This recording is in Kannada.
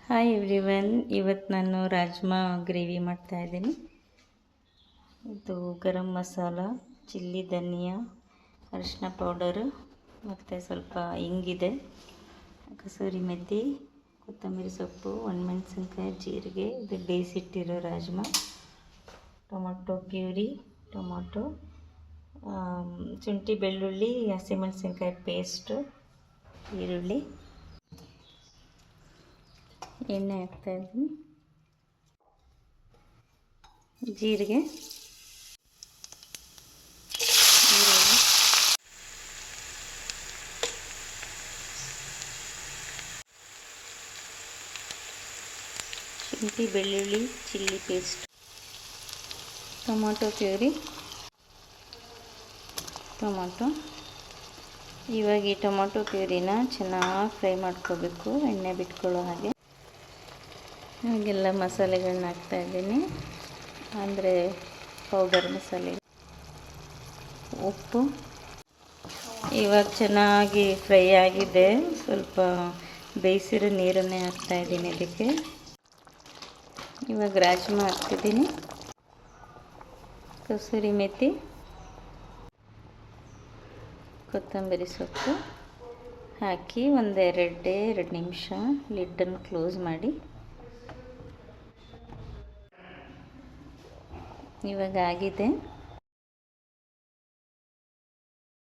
ಹಾಯ್ ಎವ್ರಿವನ್, ಇವತ್ತು ನಾನು ರಾಜ್ಮಾ ಗ್ರೇವಿ ಮಾಡ್ತಾಯಿದ್ದೀನಿ. ಇದು ಗರಂ ಮಸಾಲ, ಚಿಲ್ಲಿ, ಧನಿಯಾ, ಅರಿಶಿನ ಪೌಡರು ಮತ್ತು ಸ್ವಲ್ಪ ಹಿಂಗಿದೆ, ಕಸೂರಿ ಮೆಥಿ, ಕೊತ್ತಂಬರಿ ಸೊಪ್ಪು, ಒಣಮೆಣಸಿನ್ಕಾಯಿ, ಜೀರಿಗೆ. ಇದು ಬೇಯಿಸಿಟ್ಟಿರೋ ರಾಜ್ಮಾ, ಟೊಮೊಟೊ ಪ್ಯೂರಿ, ಟೊಮೊಟೊ, ಶುಂಠಿ ಬೆಳ್ಳುಳ್ಳಿ, ಹಸಿಮೆಣಸಿನ್ಕಾಯಿ ಪೇಸ್ಟು, ಈರುಳ್ಳಿ, ಎಣ್ಣೆ ಹಾಕ್ತಾಯಿದ್ದೀನಿ, ಜೀರಿಗೆ, ಶುಂಠಿ ಬೆಳ್ಳುಳ್ಳಿ chilli paste, tomato puree, tomato. ಇವಾಗ ಈ ಟೊಮೊಟೊ ಪ್ಯೂರಿನ ಚೆನ್ನಾಗಿ ಫ್ರೈ ಮಾಡ್ಕೋಬೇಕು, ಎಣ್ಣೆ ಬಿಟ್ಕೊಳ್ಳೋ ಹಾಗೆ. ಹಾಗೆಲ್ಲ ಮಸಾಲೆಗಳನ್ನ ಹಾಕ್ತಾಯಿದ್ದೀನಿ, ಅಂದರೆ ಪೌಡರ್ ಮಸಾಲೆ, ಉಪ್ಪು. ಇವಾಗ ಚೆನ್ನಾಗಿ ಫ್ರೈ ಆಗಿದೆ, ಸ್ವಲ್ಪ ಬೇಯಿಸಿರೋ ನೀರನ್ನೇ ಹಾಕ್ತಾಯಿದ್ದೀನಿ ಇದಕ್ಕೆ. ಇವಾಗ ರಾಜ್ಮಾ ಹಾಕ್ತಿದ್ದೀನಿ, ಕಸೂರಿ ಮೆಥಿ, ಕೊತ್ತಂಬರಿ ಸೊಪ್ಪು ಹಾಕಿ ಎರಡು ನಿಮಿಷ ಲಿಡ್ಡನ್ನು ಕ್ಲೋಸ್ ಮಾಡಿ. ಇವಾಗ ಆಗಿದೆ.